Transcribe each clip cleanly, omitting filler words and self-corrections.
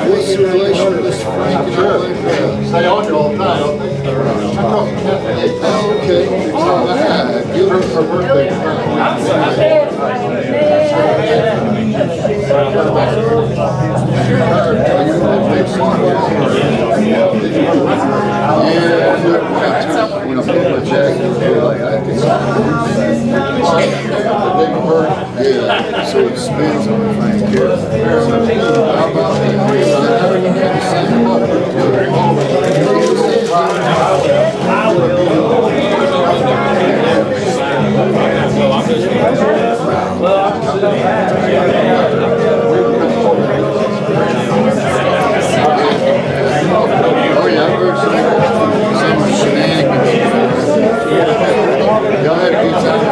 What's the relation to Mr. Frank? Stay on you all the time. Okay. Give her her birthday. When I put my jacket, like I can yeah, so it spins on the Frank here. So how about that? Oh yeah, I've heard some shenanigans. Y'all had a good time.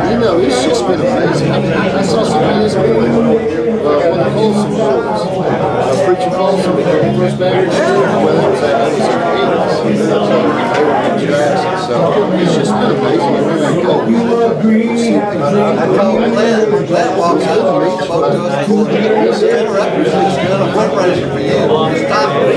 You know, it's just been amazing. I mean, I saw somebody this morning, one of the Folsom shows, Preacher Folsom, First Baptist Church, well, it was in the 80s. So it's just been amazing. Everywhere you go. I told Glenn walks up and spoke to us. He said, Mr. Interrupter, he's doing a fundraiser for you. Stop it.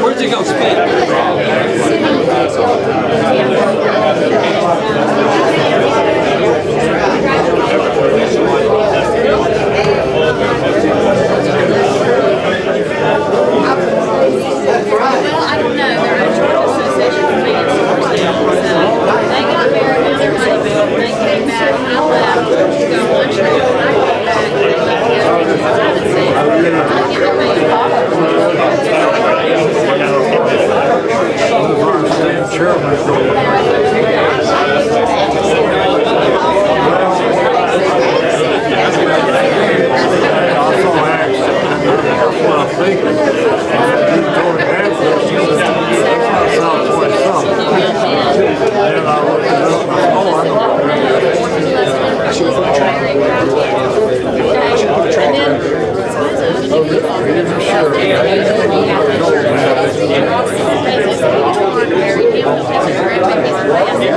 Where's it gonna spin? Well, I don't know. They're a Georgia Association of Convenience Stores now. So they got married on their honeymoon. They came back. I left to go one trip. When I came back, they left together because I haven't seen them. I get their baby.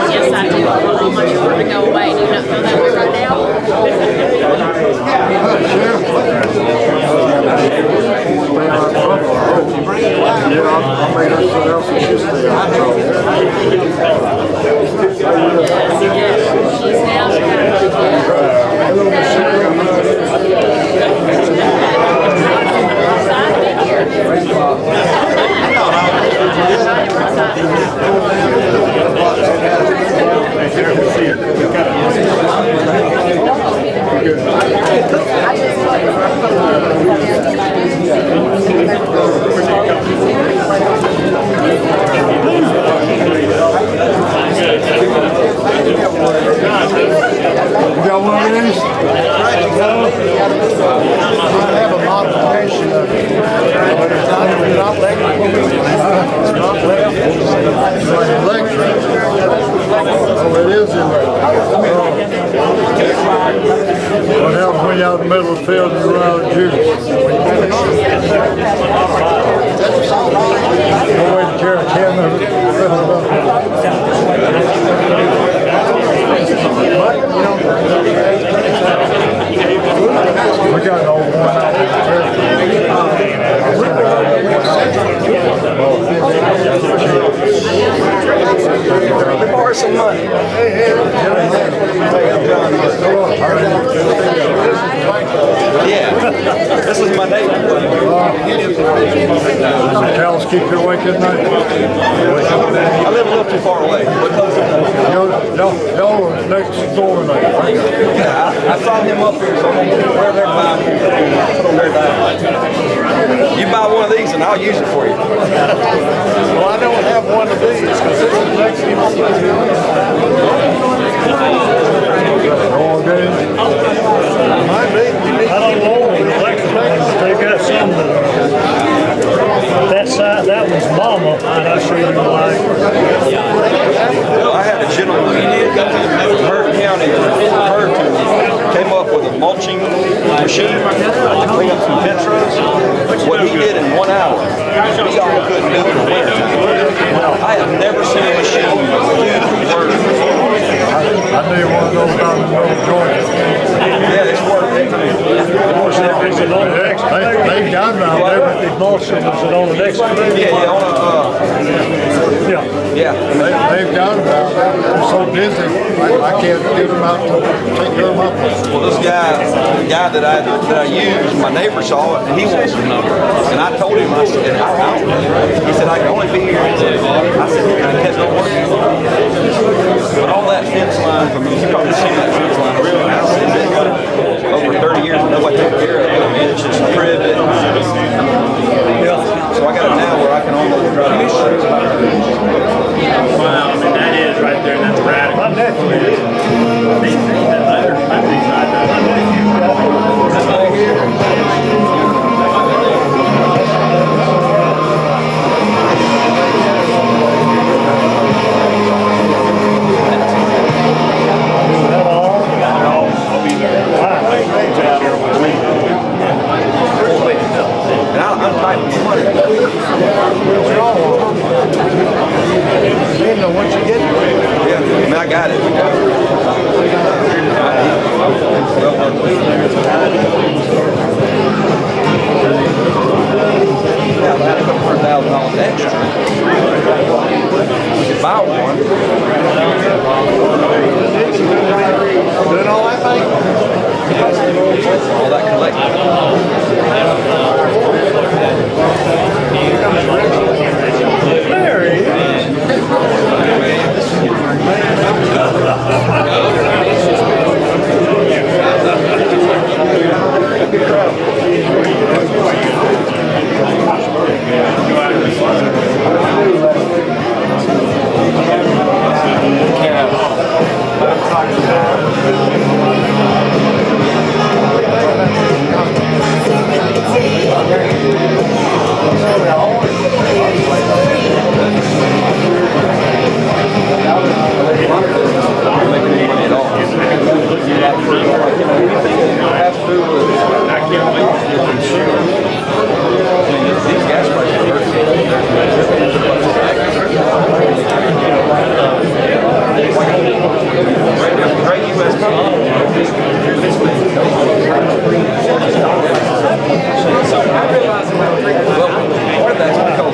Yes, I do. I want all my children to go away. Do you not feel that way right now? She's now got one of these? I have a modification of it. But it's not electrical. It's not electric. Oh, it is electric. What happens when you're out in the middle of the field and you run out of juice? No way to carry a can of it. We got an old one out They borrow some money. Yeah, this is my neighbor. Cows keep you awake at night? I live a little too far away. Y'all are next door tonight. Yeah, I saw him up here, so I'm gonna wear their vibe. Put them there down. You buy one of these and I'll use it for you. Well, I don't have one of these because this is next to all day. Might be. I don't know, they got some that side, that was Mama, and I sure didn't like. I had a gentleman from Hurd County, came up with a mulching machine to clean up some fence rows. What he did in 1 hour, we all couldn't do in the winter time. I have never seen a machine do the work. I need one of those down in North Georgia. Yeah, it's working. They got them out there, but They mulched them, was it on the next one? Yeah, on Yeah. yeah. they've got them out there. I'm so busy, I can't get them out to take care of them up. Well, this guy, the guy that I used, my neighbor saw it, and he wants his number. And I told him, I said, I don't. He said, I can only be here. I said, I can't no work. But all that fence line, from you probably seen that fence line around the house, it's been over 30 years and nobody took care of it. I mean, it's just privet. So I got it now where I can almost drive. money. You didn't know what you get. Yeah, I mean, I got it. Yeah, if I had a couple $100,000 extra, we could buy one. Doing all that thing? All that collecting. There he is.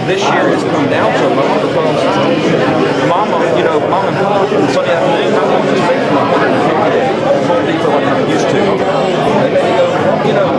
This year it's come down so much because Mama, you know, Mom and Pop, Sunday afternoon, I don't just make my Home Depot like I used to. And then you go, you know.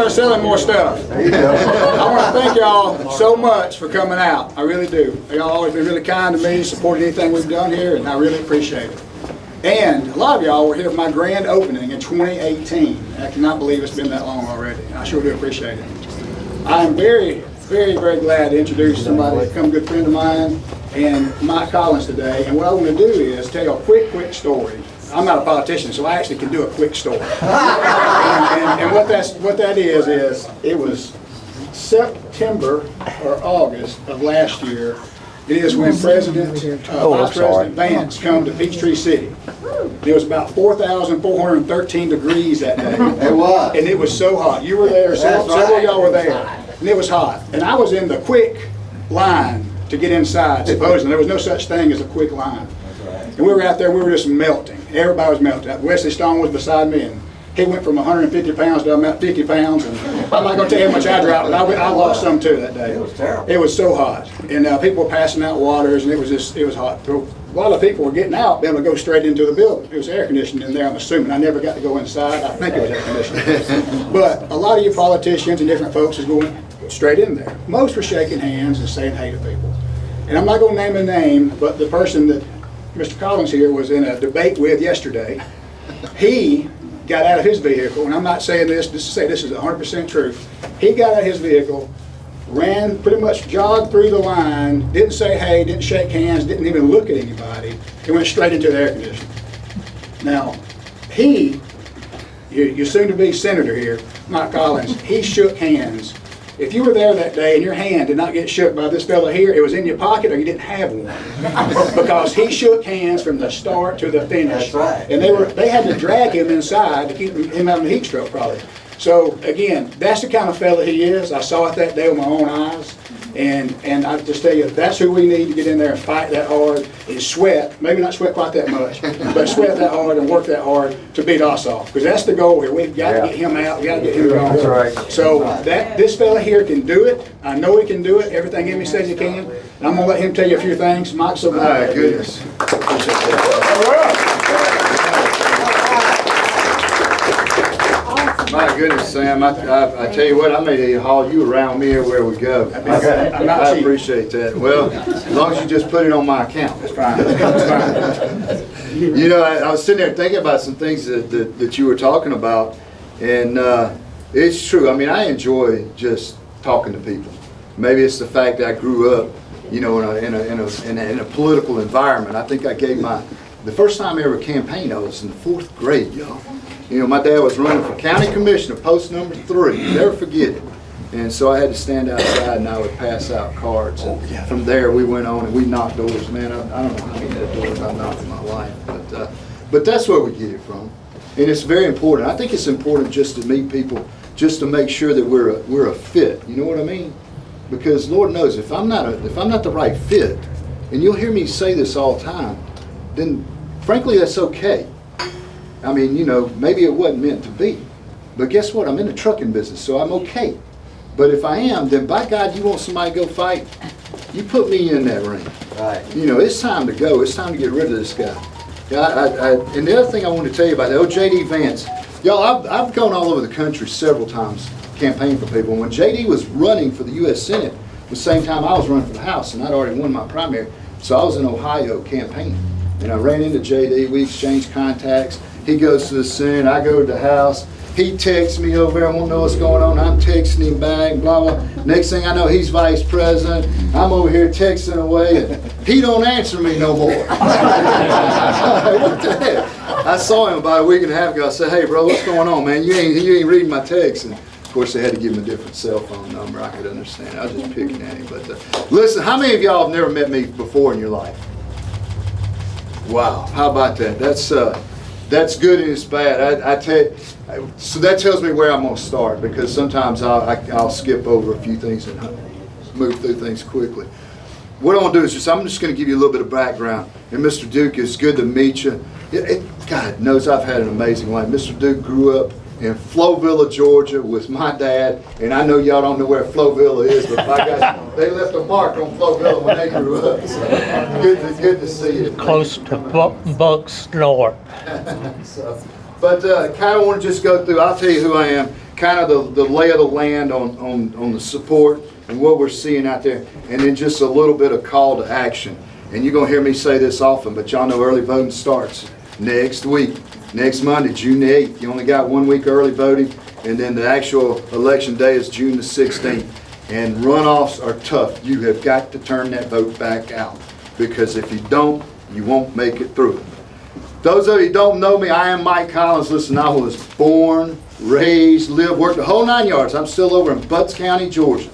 Selling more stuff. I want to thank y'all so much for coming out. I really do. Y'all always been really kind to me, supported anything we've done here, and I really appreciate it. And a lot of y'all were here for my grand opening in 2018. I cannot believe it's been that long already. I sure do appreciate it. I am very, very, very glad to introduce somebody that's become a good friend of mine, and Mike Collins today. And what I want to do is tell you a quick story. I'm not a politician, so I actually can do a quick story. and what that is it was September or August of last year. It is when Vice President Vance come to Peachtree City. It was about 4,413 degrees that day. It was. And it was so hot. You were there, several of y'all were there. And it was hot. And I was in the quick line to get inside, supposedly. There was no such thing as a quick line. And we were out there, we were just melting. Everybody was melting. Wesley Stone was beside me, and he went from 150 pounds to about 50 pounds. And I'm not going to tell you how much I dropped, but I lost some too that day. It was terrible. It was so hot. And people were passing out waters, and it was hot. So a lot of people were getting out, being able to go straight into the building. It was air conditioned in there, I'm assuming. I never got to go inside. I think it was air conditioned. But a lot of you politicians and different folks is going straight in there. Most were shaking hands and saying hey to people. And I'm not going to name a name, but the person that Mr. Collins here was in a debate with yesterday, he got out of his vehicle, and I'm not saying this just to say this is 100% true. He got out of his vehicle, ran, pretty much jogged through the line, didn't say hey, didn't shake hands, didn't even look at anybody. He went straight into the air conditioning. Now, your soon-to-be senator here, Mike Collins, he shook hands. If you were there that day and your hand did not get shook by this fella here, it was in your pocket or you didn't have one. Because he shook hands from the start to the finish. That's right. And they had to drag him inside to keep him out of the heat stroke probably. So again, that's the kind of fella he is. I saw it that day with my own eyes. And I just tell you, that's who we need to get in there and fight that hard, is sweat, maybe not sweat quite that much, but sweat that hard and work that hard to beat us off. Because that's the goal here. We've got to get him out, we got to get him going. That's right. So this fella here can do it. I know he can do it. Everything in me says he can. And I'm going to let him tell you a few things. Mike's so My goodness. My goodness, Sam, I tell you what, I may haul you around me everywhere we go. I appreciate that. Well, as long as you just put it on my account. That's fine. That's fine. You know, I was sitting there thinking about some things that you were talking about, and it's true. I mean, I enjoy just talking to people. Maybe it's the fact that I grew up, you know, in a political environment. I think I gave the first time I ever campaigned, I was in the 4th grade, y'all. You know, my dad was running for county commissioner, post number 3. Never forget it. And so I had to stand outside and I would pass out cards. And from there we went on and we knocked doors. Man, I don't know how many doors I've knocked in my life. But that's where we get it from. And it's very important. I think it's important just to meet people, just to make sure that we're a fit. You know what I mean? Because Lord knows if I'm not the right fit, and you'll hear me say this all the time, then frankly that's okay. I mean, you know, maybe it wasn't meant to be. But guess what? I'm in the trucking business, so I'm okay. But if I am, then by God, you want somebody to go fight, you put me in that ring. Right. You know, it's time to go. It's time to get rid of this guy. And the other thing I want to tell you about that, J.D. Vance. Y'all, I've gone all over the country several times campaigning for people. When J.D. was running for the U.S. Senate, the same time I was running for the House, and I'd already won my primary, so I was in Ohio campaigning. And I ran into J.D., we exchanged contacts. He goes to the Senate, I go to the House. He texts me over there, I won't know what's going on. I'm texting him back, blah, blah. Next thing I know, he's vice president. I'm over here texting away, and he don't answer me no more. What the heck? I saw him about a week and a half ago. I said, hey, bro, what's going on, man? You ain't reading my text. And of course, they had to give him a different cell phone number. I could understand. I was just picking at him. But listen, how many of y'all have never met me before in your life? Wow, how about that? That's good and it's bad. I tell you, so that tells me where I'm going to start, because sometimes I'll skip over a few things and move through things quickly. What I want to do is I'm just going to give you a little bit of background. And Mr. Duke, it's good to meet you. God knows I've had an amazing life. Mr. Duke grew up in Flowville, Georgia with my dad, and I know y'all don't know where Flowville is, but my guys, they left a mark on Flowville when they grew up. So good to see you. Close to Buck's North. But kind of want to just go through, I'll tell you who I am, kind of the lay of the land on the support and what we're seeing out there, and then just a little bit of call to action. And you're going to hear me say this often, but y'all know early voting starts next week. Next Monday, June the 8th. You only got 1 week early voting, and then the actual election day is June the 16th. And runoffs are tough. You have got to turn that vote back out, because if you don't, you won't make it through. Those of you who don't know me, I am Mike Collins. Listen, I was born, raised, lived, worked the whole 9 yards. I'm still over in Butts County, Georgia.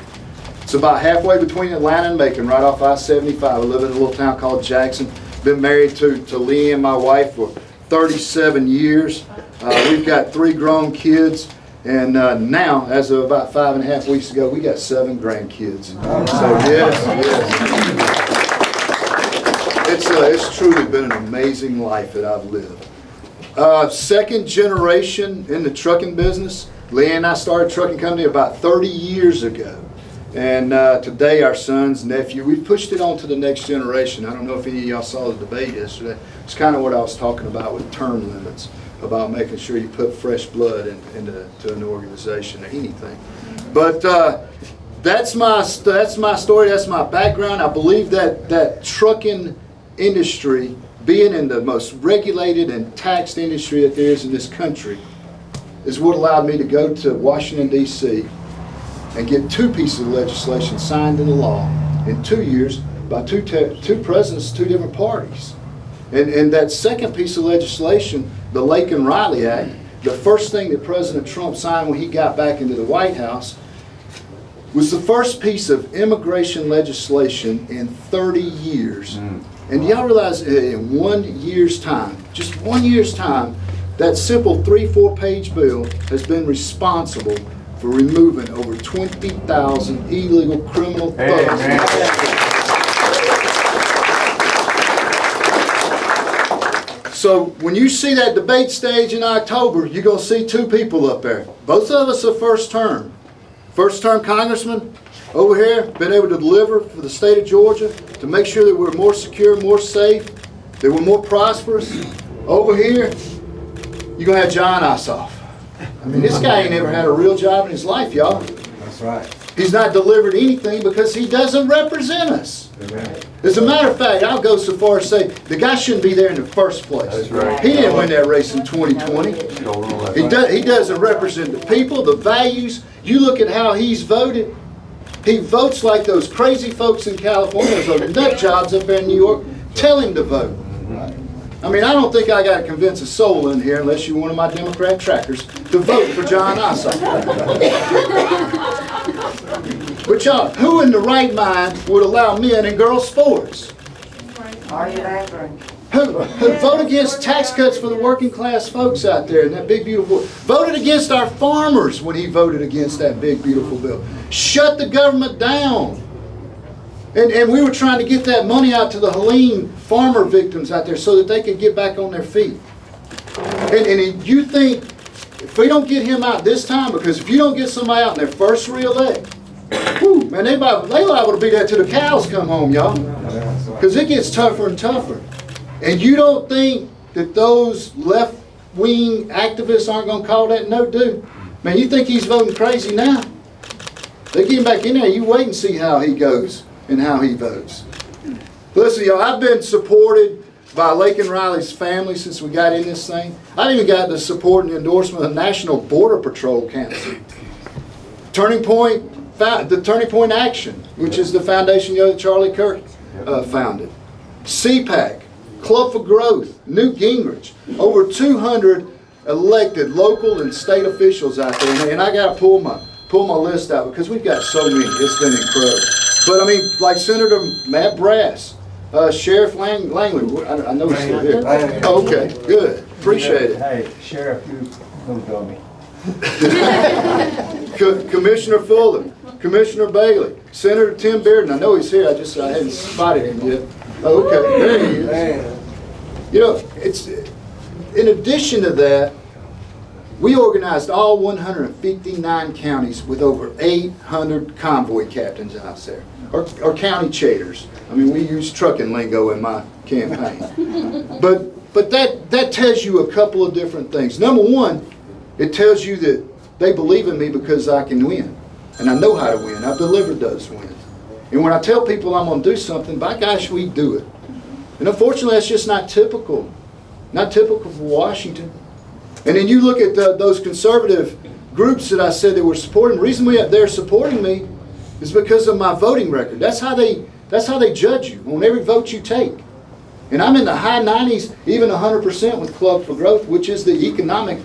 It's about halfway between Atlanta and Macon, right off I-75. I live in a little town called Jackson. Been married to Lee and my wife for 37 years. We've got 3 grown kids. And now, as of about 5.5 weeks ago, we got 7 grandkids. So yes. It's truly been an amazing life that I've lived. Second generation in the trucking business. Lee and I started a trucking company about 30 years ago. And today our son's nephew, we've pushed it on to the next generation. I don't know if any of y'all saw the debate yesterday. It's kind of what I was talking about with term limits, about making sure you put fresh blood into an organization or anything. But that's my story, that's my background. I believe that trucking industry, being in the most regulated and taxed industry that there is in this country, is what allowed me to go to Washington, D.C. and get 2 pieces of legislation signed into law in 2 years by two presidents, 2 different parties. And that second piece of legislation, the Lake and Riley Act, the first thing that President Trump signed when he got back into the White House, was the first piece of immigration legislation in 30 years. And y'all realize in 1 year's time, just 1 year's time, that simple 3-4 page bill has been responsible for removing over 20,000 illegal criminal thugs. So when you see that debate stage in October, you're going to see 2 people up there. Both of us are first term. First term congressman over here, been able to deliver for the state of Georgia to make sure that we're more secure, more safe, that we're more prosperous. Over here, you're going to have John Ossoff. I mean, this guy ain't never had a real job in his life, y'all. That's right. He's not delivered anything because he doesn't represent us. As a matter of fact, I'll go so far as to say the guy shouldn't be there in the first place. That's right. He didn't win that race in 2020. He doesn't represent the people, the values. You look at how he's voted. He votes like those crazy folks in California, those nut jobs up there in New York. Tell him to vote. I mean, I don't think I got to convince a soul in here, unless you're one of my Democrat trackers, to vote for John Ossoff. But y'all, who in the right mind would allow men and girls sports? Who vote against tax cuts for the working class folks out there and that big beautiful, voted against our farmers when he voted against that big beautiful bill. Shut the government down. And we were trying to get that money out to the Helene farmer victims out there so that they could get back on their feet. And you think, if we don't get him out this time, because if you don't get somebody out in their first re-elect, whew, man, they liable to be there till the cows come home, y'all. Because it gets tougher and tougher. And you don't think that those left-wing activists aren't going to call that no dude? Man, you think he's voting crazy now? They get him back in there, you wait and see how he goes and how he votes. Listen, y'all, I've been supported by Lake and Riley's family since we got in this thing. I even got the support and endorsement of the National Border Patrol Council. The Turning Point Action, which is the foundation that Charlie Kirk founded. CPAC, Club for Growth, Newt Gingrich, over 200 elected local and state officials out there. And I got to pull my list out because we've got so many. It's been incredible. But I mean, like Senator Matt Brass, Sheriff Langley, I know he's still here. Oh, okay, good. Appreciate it. Hey, Sheriff, you don't tell me. Commissioner Fuller, Commissioner Bailey, Senator Tim Bearden. I know he's here. I hadn't spotted him yet. Oh, okay, there he is. You know, it's in addition to that, we organized all 159 counties with over 800 convoy captains out there, or county chairs. I mean, we use trucking lingo in my campaign. But that tells you a couple of different things. Number one, it tells you that they believe in me because I can win. And I know how to win. I've delivered those wins. And when I tell people I'm going to do something, by gosh, we do it. And unfortunately, that's just not typical Not typical for Washington. And then you look at those conservative groups that I said that were supporting. The reason they're supporting me is because of my voting record. That's how they judge you on every vote you take. And I'm in the high 90s, even 100% with Club for Growth, which is the economic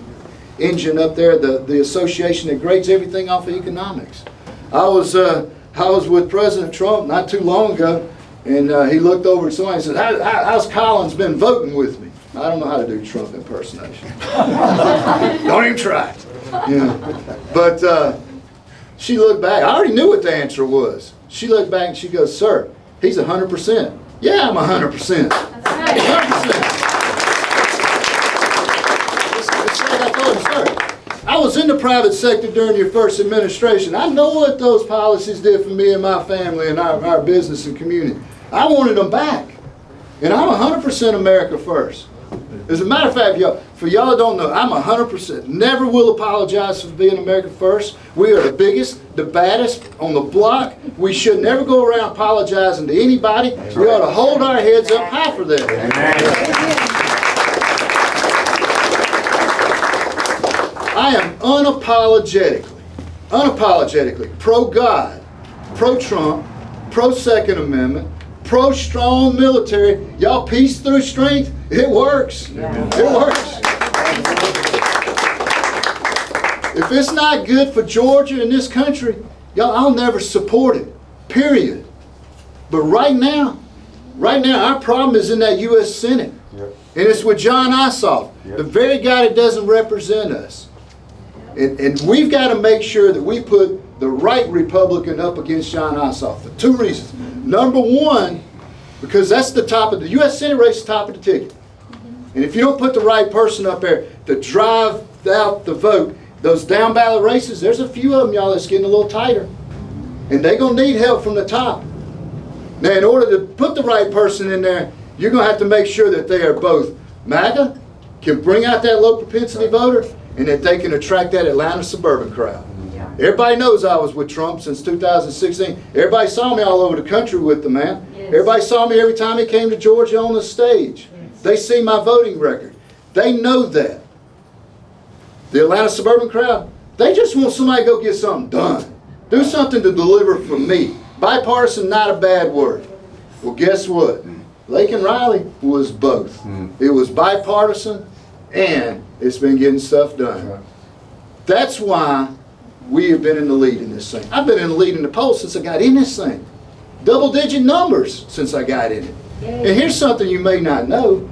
engine up there, the association that grades everything off of economics. I was with President Trump not too long ago, and he looked over at somebody and said, how's Collins been voting with me? I don't know how to do Trump impersonation. Don't even try it. Yeah. But she looked back. I already knew what the answer was. She looked back and she goes, sir, he's 100%. Yeah, I'm 100%. That's right. 100%. It's like I told him, sir, I was in the private sector during your first administration. I know what those policies did for me and my family and our business and community. I wanted them back. And I'm 100% America first. As a matter of fact, for y'all that don't know, I'm 100%. Never will apologize for being America first. We are the biggest, the baddest on the block. We should never go around apologizing to anybody. We ought to hold our heads up high for that. I am unapologetically pro-God, pro-Trump, pro-Second Amendment, pro-strong military. Y'all, peace through strength. It works. It works. If it's not good for Georgia and this country, y'all, I'll never support it. Period. But right now, our problem is in that U.S. Senate. And it's with John Ossoff, the very guy that doesn't represent us. And we've got to make sure that we put the right Republican up against John Ossoff for two reasons. Number one, because that's the top of the U.S. Senate race, the top of the ticket. And if you don't put the right person up there to drive out the vote, those down ballot races, there's a few of them, y'all, that's getting a little tighter. And they're going to need help from the top. Now, in order to put the right person in there, you're going to have to make sure that they are both MAGA, can bring out that low propensity voter, and that they can attract that Atlanta suburban crowd. Everybody knows I was with Trump since 2016. Everybody saw me all over the country with the man. Everybody saw me every time he came to Georgia on the stage. They see my voting record. They know that. The Atlanta suburban crowd, they just want somebody to go get something done. Do something to deliver from me. Bipartisan, not a bad word. Well, guess what? Lake and Riley was both. It was bipartisan, and it's been getting stuff done. That's why we have been in the lead in this thing. I've been in the lead in the polls since I got in this thing. Double-digit numbers since I got in it. And here's something you may not know.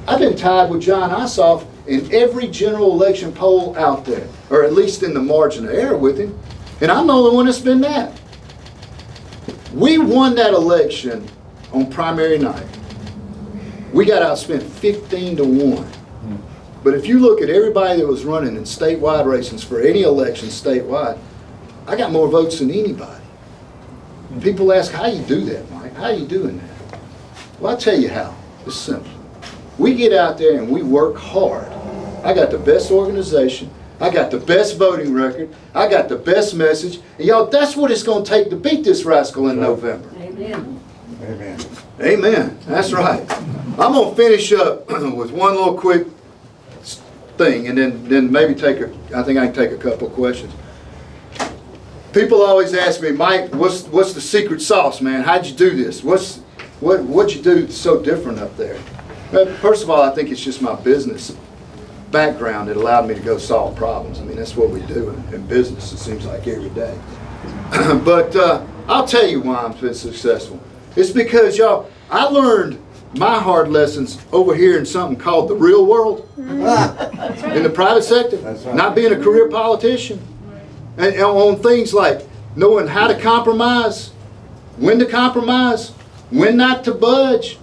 I've been tied with John Ossoff in every general election poll out there, or at least in the margin of error with him. And I'm the only one that's been that. We won that election on primary night. We got outspent 15-1. But if you look at everybody that was running in statewide races for any election statewide, I got more votes than anybody. People ask, how you do that, Mike? How you doing that? Well, I'll tell you how. It's simple. We get out there and we work hard. I got the best organization. I got the best voting record. I got the best message. And y'all, that's what it's going to take to beat this rascal in November. Amen. Amen. Amen. That's right. I'm going to finish up with one little quick thing, and then maybe I think I can take a couple of questions. People always ask me, Mike, what's the secret sauce, man? How'd you do this? What'd you do so different up there? Well, first of all, I think it's just my business background that allowed me to go solve problems. I mean, that's what we do in business, it seems like, every day. But I'll tell you why I'm successful. It's because, y'all, I learned my hard lessons over here in something called the real world, in the private sector, not being a career politician, and on things like knowing how to compromise, when not to budge,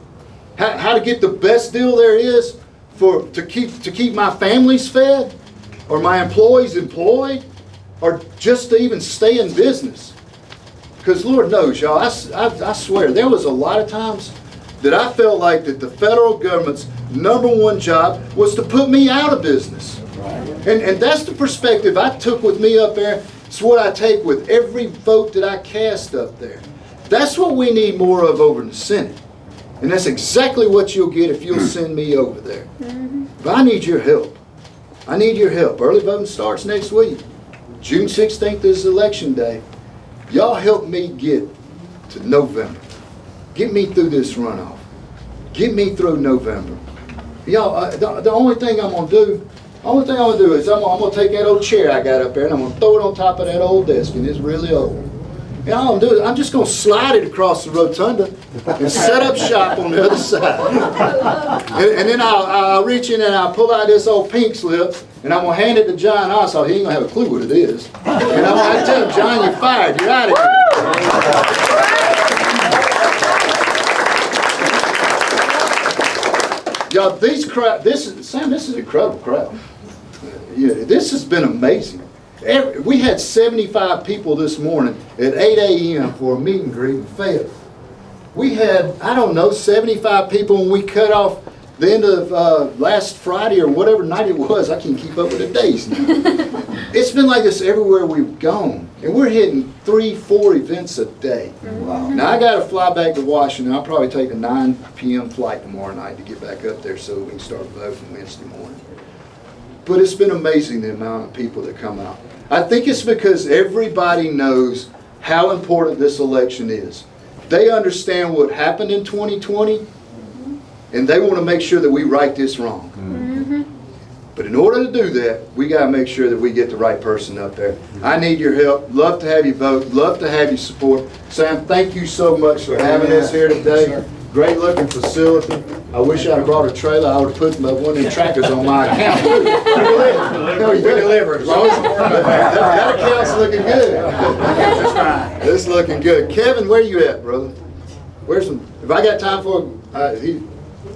how to get the best deal there is to keep my families fed, or my employees employed, or just to even stay in business. Because Lord knows, y'all, I swear, there was a lot of times that I felt like that the federal government's #1 job was to put me out of business. And that's the perspective I took with me up there. It's what I take with every vote that I cast up there. That's what we need more of over in the Senate. And that's exactly what you'll get if you'll send me over there. But I need your help. I need your help. Early voting starts next week. June 16th is election day. Y'all help me get to November. Get me through this runoff. Get me through November. Y'all, the only thing I'm going to do, is I'm going to take that old chair I got up there and I'm going to throw it on top of that old desk, and it's really old. And all I'm doing is I'm just going to slide it across the rotunda and set up shop on the other side. And then I'll reach in and I'll pull out this old pink slip and I'm going to hand it to John also. He ain't going to have a clue what it is. And I'm going to tell him, John, you're fired. You're out of here. Y'all, this is incredible crowd. Yeah, this has been amazing. We had 75 people this morning at 8 a.m. for a meet and greet in Fayette. We had, I don't know, 75 people when we cut off the end of last Friday or whatever night it was. I can't keep up with the days now. It's been like this everywhere we've gone. And we're hitting 3-4 events a day. Wow. Now I got to fly back to Washington. I'll probably take a 9 p.m. flight tomorrow night to get back up there so we can start voting Wednesday morning. But it's been amazing the amount of people that come out. I think it's because everybody knows how important this election is. They understand what happened in 2020, and they want to make sure that we right this wrong. But in order to do that, we got to make sure that we get the right person up there. I need your help. Love to have you vote. Love to have you support. Sam, thank you so much for having us here today. Great looking facility. I wish I had brought a trailer. I would have put one of them trackers on my account. We deliver. That account's looking good. It's looking good. Kevin, where you at, brother? Where's some? If I got time for,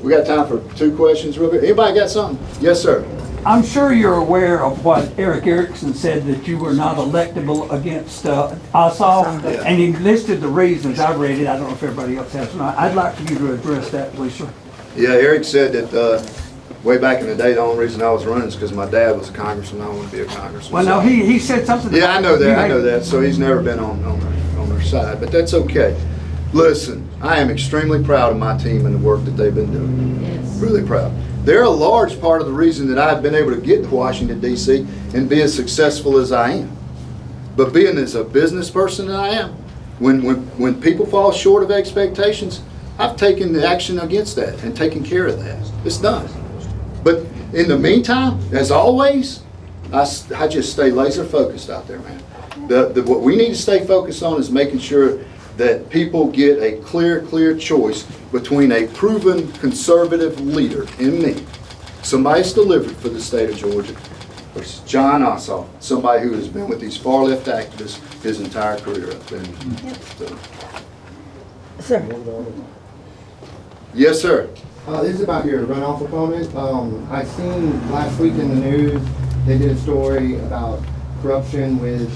we got time for 2 questions real quick. Anybody got something? Yes, sir. I'm sure you're aware of what Eric Erickson said, that you were not electable against Ossoff, and he listed the reasons. I read it. I don't know if everybody else has or not. I'd like for you to address that, please, sir. Yeah, Eric said that way back in the day, the only reason I was running is because my dad was a congressman. I want to be a congressman. Well, no, he said something. Yeah, I know that. I know that. So he's never been on their side, but that's okay. Listen, I am extremely proud of my team and the work that they've been doing. Yes. Really proud. They're a large part of the reason that I've been able to get to Washington, D.C. and be as successful as I am. But being as a business person that I am, when people fall short of expectations, I've taken the action against that and taken care of that. It's done. But in the meantime, as always, I just stay laser focused out there, man. What we need to stay focused on is making sure that people get a clear choice between a proven conservative leader in me, somebody who's delivered for the state of Georgia, versus John Ossoff, somebody who has been with these far left activists his entire career up there. Sir. Yes, sir. This is about your runoff opponent. I seen last week in the news, they did a story about corruption with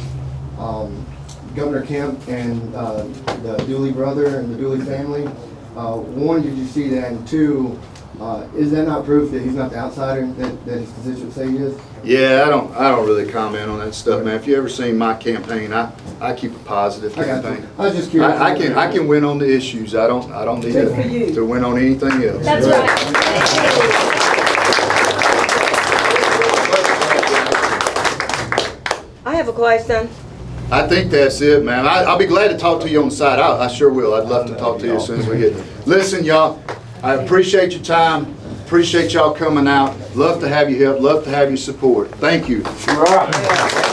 Governor Kemp and the Dooley brother and the Dooley family. One, did you see that? And 2, is that not proof that he's not the outsider that his constituents say he is? Yeah, I don't really comment on that stuff, man. If you ever seen my campaign, I keep a positive campaign. I was just curious. I can win on the issues. I don't need to win on anything else. That's right. I have a question. I think that's it, man. I'll be glad to talk to you on the side. I sure will. I'd love to talk to you as soon as we get there. Listen, y'all, I appreciate your time. Appreciate y'all coming out. Love to have you help. Love to have your support. Thank you. Right.